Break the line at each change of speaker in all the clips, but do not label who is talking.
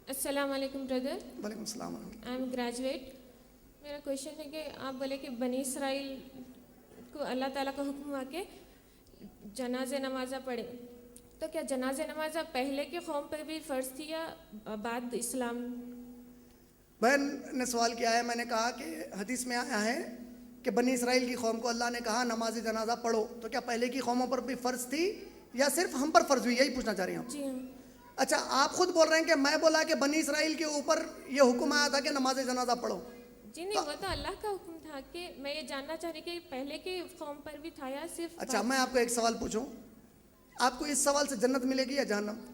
السلام علیکم بردر.
وعلیکم السلام ورحمۃ
آئی ایم گریجویٹ. میرا کویشچن ہے کہ آپ بولے کہ بنی اسرائیل کو اللہ تعالیٰ کا حکم ہوا کہ جنازہ نمازہ پڑھے، تو کیا جنازہ نمازہ پہلے کے قوم پہ بھی فرض تھی یا بعد اسلام؟
بہن نے سوال کیا ہے. میں نے کہا کہ حدیث میں آیا ہے کہ بنی اسرائیل کی قوم کو اللہ نے کہا نماز جنازہ پڑھو، تو کیا پہلے کی قوموں پر بھی فرض تھی یا صرف ہم پر فرض ہوئی؟ یہی پوچھنا چاہ رہی ہیں آپ.
جی ہاں.
اچھا، آپ خود بول رہے ہیں کہ میں بولا کہ بنی اسرائیل کے اوپر یہ حکم آیا تھا کہ نماز جنازہ پڑھو.
جی نہیں، وہ تو اللہ کا حکم تھا. کہ میں یہ جاننا چاہ رہی کہ پہلے کے قوم پر بھی تھا یا صرف
اچھا، میں آپ کو ایک سوال پوچھوں. آپ کو اس سوال سے جنت ملے گی یا جہنم؟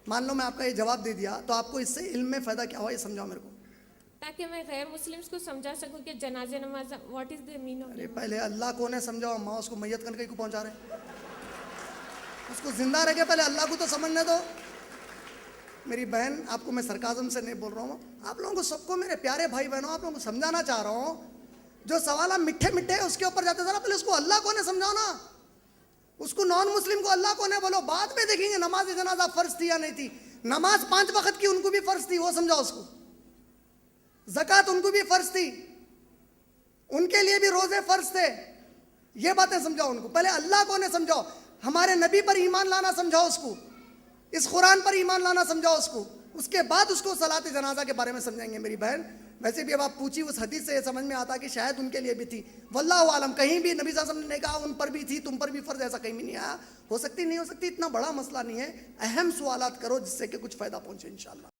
مان لو میں آپ کا یہ جواب دے دیا تو آپ کو اس سے علم میں فائدہ کیا ہوا، یہ سمجھاؤ میرے کو.
تاکہ میں غیر مسلمس کو سمجھا سکوں کہ جنازہ نماز what is the main of.
ارے پہلے اللہ کو نے سمجھاؤ، ماں اس کو میت کر کے کو پہنچا رہے ہیں. اس کو زندہ رہ کے پہلے اللہ کو تو سمجھنے دو. میری بہن، آپ کو میں سرکازم سے نہیں بول رہا ہوں، آپ لوگوں کو سب کو، میرے پیارے بھائی بہنوں، آپ لوگوں کو سمجھانا چاہ رہا ہوں. جو سوال آپ میٹھے میٹھے اس کے اوپر جاتے ذرا پہلے اس کو اللہ کو نے سمجھاؤ نا. اس کو نان مسلم کو اللہ کو نے بولو، بعد میں دیکھیں گے نماز جنازہ فرض تھی یا نہیں تھی. نماز 5 وقت کی ان کو بھی فرض تھی، وہ سمجھاؤ اس کو. زکوٰۃ ان کو بھی فرض تھی، ان کے لیے بھی روزے فرض تھے. یہ باتیں سمجھاؤ ان کو. پہلے اللہ کو نے سمجھاؤ، ہمارے نبی پر ایمان لانا سمجھاؤ اس کو، اس قرآن پر ایمان لانا سمجھاؤ اس کو. اس کے بعد اس کو صلاۃ جنازہ کے بارے میں سمجھائیں گے میری بہن. ویسے بھی اب آپ پوچھی اس حدیث سے یہ سمجھ میں آتا کہ شاید ان کے لیے بھی تھی. واللہ عالم، کہیں بھی نبی صلی اللہ علیہ وسلم نے کہا ان پر بھی تھی تم پر بھی فرض، ایسا کہیں بھی نہیں آیا. ہو سکتی نہیں ہو سکتی، اتنا بڑا مسئلہ نہیں ہے. اہم سوالات کرو جس سے کہ کچھ فائدہ پہنچے انشاءاللہ.